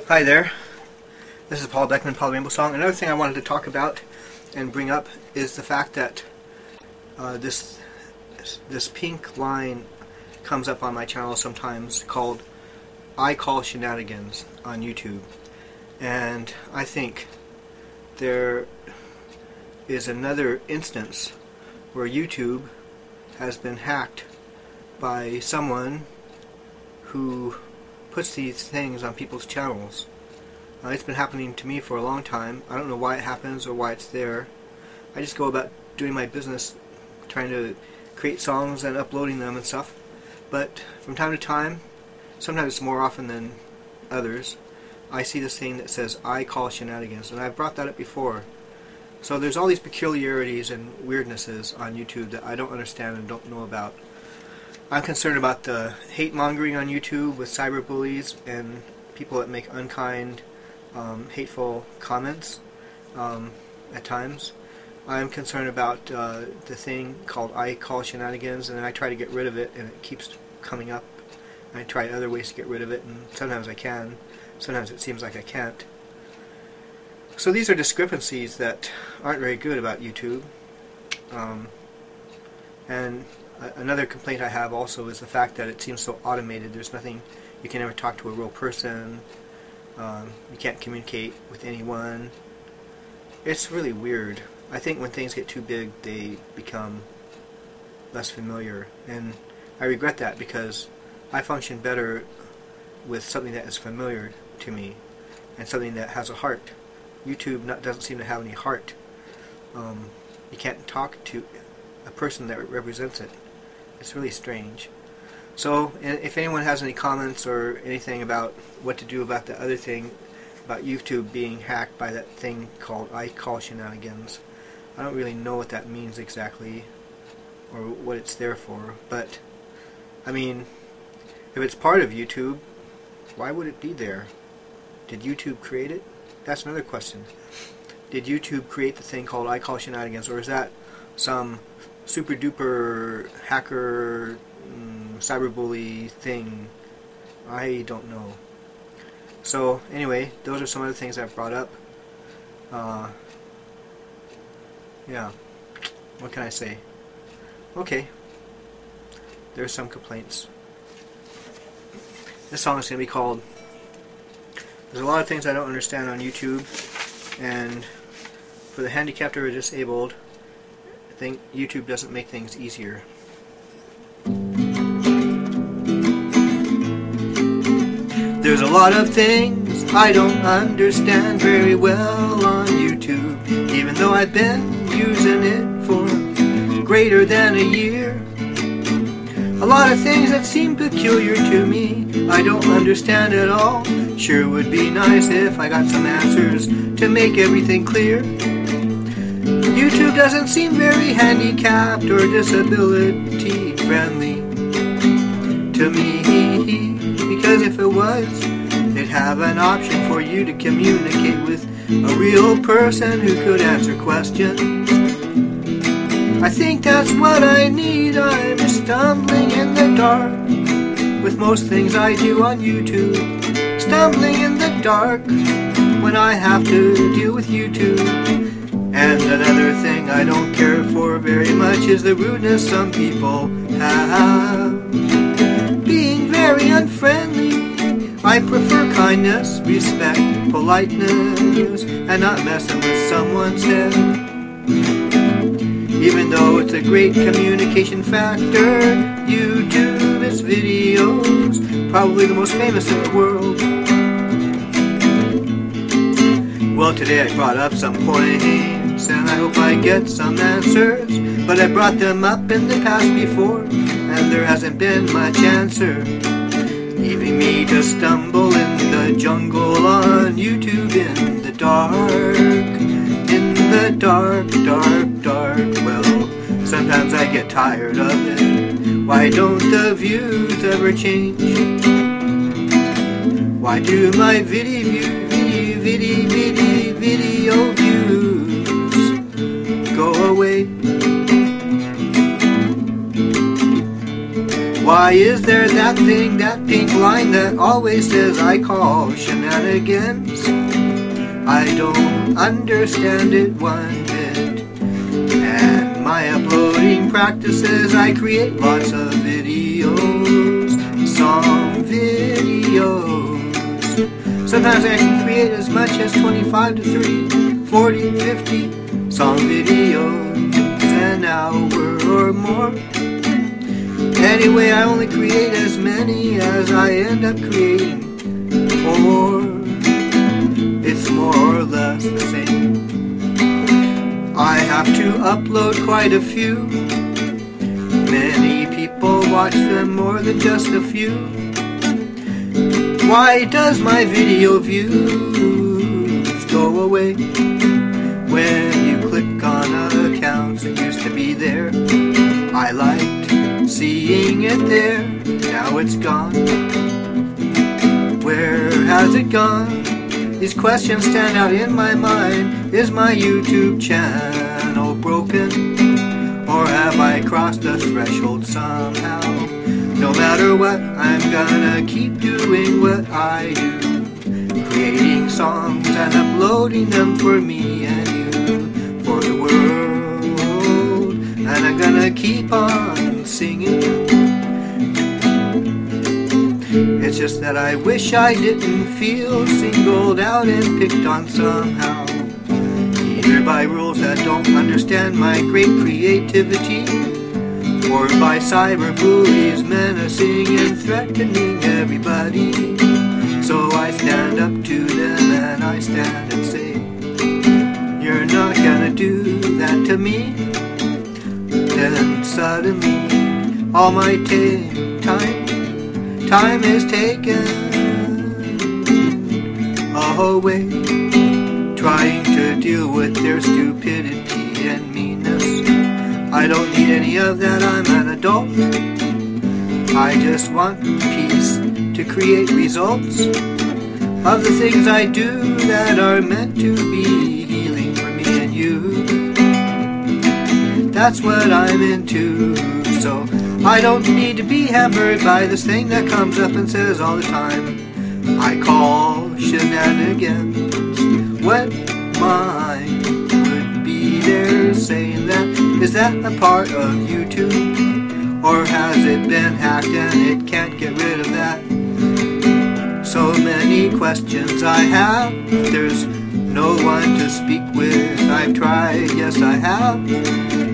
Hi there, this is Paul Beckman, Paul the Rainbow Song. Another thing I wanted to talk about and bring up is the fact that this pink line comes up on my channel sometimes called ICallShenanigans on YouTube. And I think there is another instance where YouTube has been hacked by someone who puts these things on people's channels. It's been happening to me for a long time. I don't know why it happens or why it's there. I just go about doing my business, trying to create songs and uploading them and stuff. But from time to time, sometimes it's more often than others, I see this thing that says ICallShenanigans, and I've brought that up before. So there's all these peculiarities and weirdnesses on YouTube that I don't understand and don't know about. I'm concerned about the hate mongering on YouTube with cyberbullies and people that make unkind, hateful comments at times. I'm concerned about the thing called ICallShenanigans, and I try to get rid of it and it keeps coming up. I try other ways to get rid of it, and sometimes I can, sometimes it seems like I can't. So these are discrepancies that aren't very good about YouTube. And another complaint I have also is the fact that it seems so automated. There's nothing, you can never talk to a real person, you can't communicate with anyone. It's really weird. I think when things get too big they become less familiar, and I regret that because I function better with something that is familiar to me and something that has a heart. YouTube doesn't seem to have any heart. You can't talk to a person that represents it. It's really strange. So if anyone has any comments or anything about what to do about the other thing, about YouTube being hacked by that thing called ICallShenanigans, I don't really know what that means exactly or what it's there for, but I mean, if it's part of YouTube, why would it be there? Did YouTube create it? That's another question. Did YouTube create the thing called ICallShenanigans, or is that some super duper hacker cyberbully thing? I don't know. So anyway, those are some other things I've brought up. Yeah, what can I say? Okay, there's some complaints. This song is going to be called, there's a lot of things I don't understand on YouTube, and for the handicapped or disabled, I think YouTube doesn't make things easier. There's a lot of things I don't understand very well on YouTube, even though I've been using it for greater than a year. A lot of things that seem peculiar to me I don't understand at all. Sure would be nice if I got some answers to make everything clear. YouTube doesn't seem very handicapped or disability friendly to me, because if it was, they'd have an option for you to communicate with a real person who could answer questions. I think that's what I need. I'm stumbling in the dark with most things I do on YouTube. Stumbling in the dark when I have to deal with YouTube. And another thing I don't care for very much is the rudeness some people have. Being very unfriendly. I prefer kindness, respect, politeness, and not messing with someone's head. Even though it's a great communication factor, YouTube is videos, probably the most famous in the world. Well, today I brought up some points, and I hope I get some answers, but I brought them up in the past before, and there hasn't been much answer, leaving me to stumble in the jungle on YouTube in the dark. In the dark, dark, dark. Well, sometimes I get tired of it. Why don't the views ever change? Why do my video views go away? Why is there that thing, that pink line that always says I call shenanigans? I don't understand it one bit. And my uploading practices, I create lots of videos, song videos. Sometimes I can create as much as 25 to 30, 40, 50 song videos, an hour or more. Anyway, I only create as many as I end up creating, or it's more or less the same. I have to upload quite a few. Many people watch them, more than just a few. Why does my video views go away when you click on accounts that used to be there? I liked seeing it there, now it's gone. Where has it gone? These questions stand out in my mind. Is my YouTube channel broken? Or have I crossed a threshold somehow? No matter what, I'm gonna keep doing what I do, creating songs and uploading them for me and you, for the world. And I'm gonna keep on singing. It's just that I wish I didn't feel singled out and picked on somehow, either by rules that don't understand my great creativity, or by cyber bullies menacing and threatening everybody. So I stand up to them and I stand and say, you're not gonna do that to me. Then suddenly all my time is taken away, trying to deal with their stupidity and meanness. I don't need any of that, I'm an adult. I just want peace to create results of the things I do that are meant to be healing for me and you. That's what I'm into, so I don't need to be hampered by this thing that comes up and says all the time, I call shenanigans. What mind would be there saying that? Is that a part of YouTube? Or has it been hacked and it can't get rid of that? So many questions I have, there's no one to speak with. I've tried, yes I have.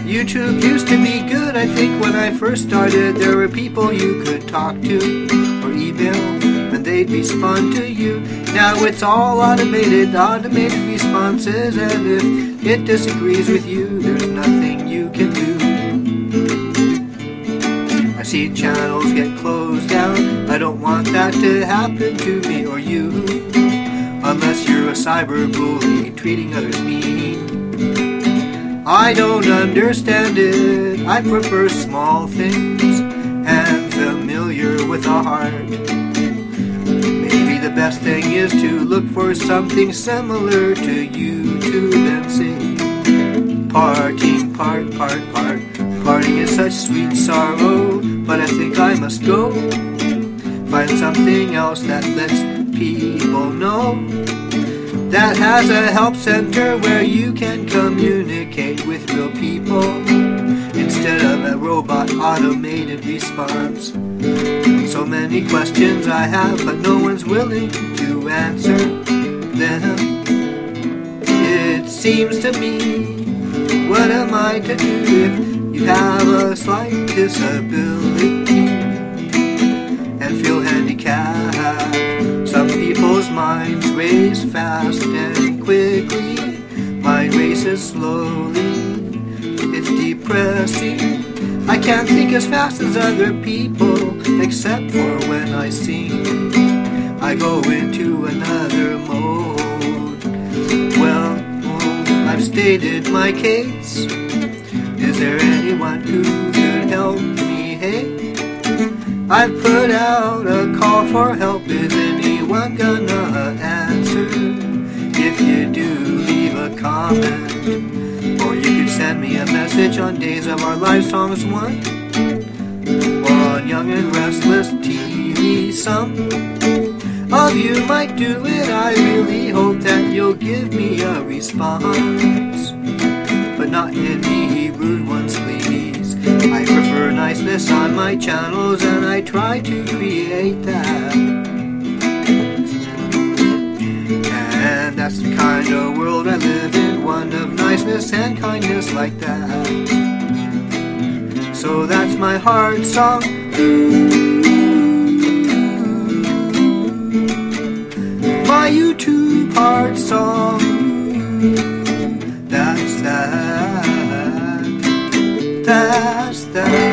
YouTube used to be good, I think when I first started. There were people you could talk to or email and they'd respond to you. Now it's all automated responses, and if it disagrees with you, there's nothing you can do. I see channels get closed down. I don't want that to happen to me or you, unless you're a cyber bully treating others mean. I don't understand it. I prefer small things and familiar with a heart. Maybe the best thing is to look for something similar to YouTube and sing parting, part. Parting is such sweet sorrow, but I think I must go find something else that lets people know, that has a help center where you can communicate with real people instead of a robot automated response. So many questions I have, but no one's willing to answer them. It seems to me, what am I to do if you have a slight disability and feel handicapped? Some people's minds race fast and quickly, mine races slowly. It's depressing. I can't think as fast as other people, except for when I sing. I go into another mode. Well, I've stated my case. Is there anyone who could help me? Hey, I've put out a call for help. Is anyone gonna answer? If you do, leave a comment, or you could send me a message on Days of Our Life Songs 1, or on I'm young and restless, TV. Some of you might do it. I really hope that you'll give me a response, but not any rude ones, please. I prefer niceness on my channels, and I try to create that. And that's the kind of world I live in, one of niceness and kindness like that. So that's my heart song. My YouTube heart song. That's that. That's that.